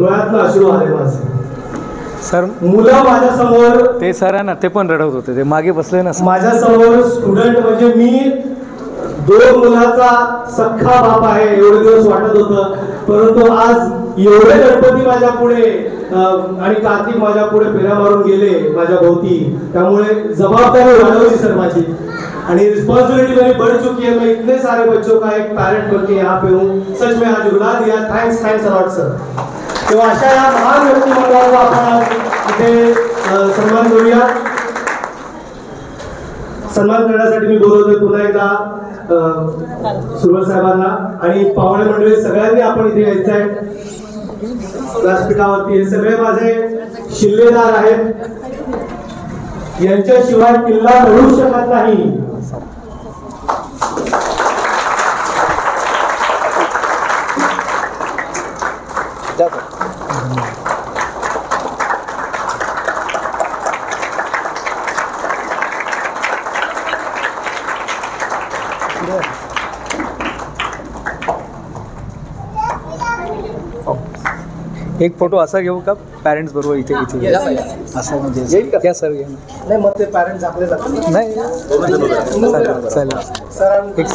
डोळ्यातनं अश्रू आले माझे. सर मुलं माझ्या समोर, ते सर आहे ना, ते पण रडत होते, ते मागे बसले ना. माझ्या समोर स्टुडंट म्हणजे मी 2 मुलाचा सख्खा बाप आहे एवढे दिवस वाटत होतं. परंतु आज एवढे गणपती माझ्या पुढे आणि कार्तिक माझ्या पुढे फेऱ्या मारून गेले माझ्या भोवती. त्यामुळे जबाबदारी वाढवली सर माझी आणि रिस्पॉन्सिबिलिटी मेरी बढ़ चुकी है. मैं इतने सारे बच्चों का एक पैरेंट बनके यहाँ पे हूँ. सच में आज रुला दिया. Thanks a lot sir. तेव्हा अशा या महान व्यक्तिमत्वाचा आपण इथे सन्मान करूया. सन्मान करण्यासाठी मी बोलवतोय पुन्हा एकदा सुरवल साहेबांना आणि पाहुणे मंडळी सगळ्यांनी आपण इथे यायचं आहे व्यासपीठावरती. हे सगळे माझे शिल्लेदार आहेत, यांच्याशिवाय किल्ला घडू शकत नाही. एक फोटो असा घेऊ का पॅरेंट्स बरोबर इथे इथे असं म्हणजे क्या सर नाही मग ते पॅरेंट्स आपले जातात नाही चालेल सर एक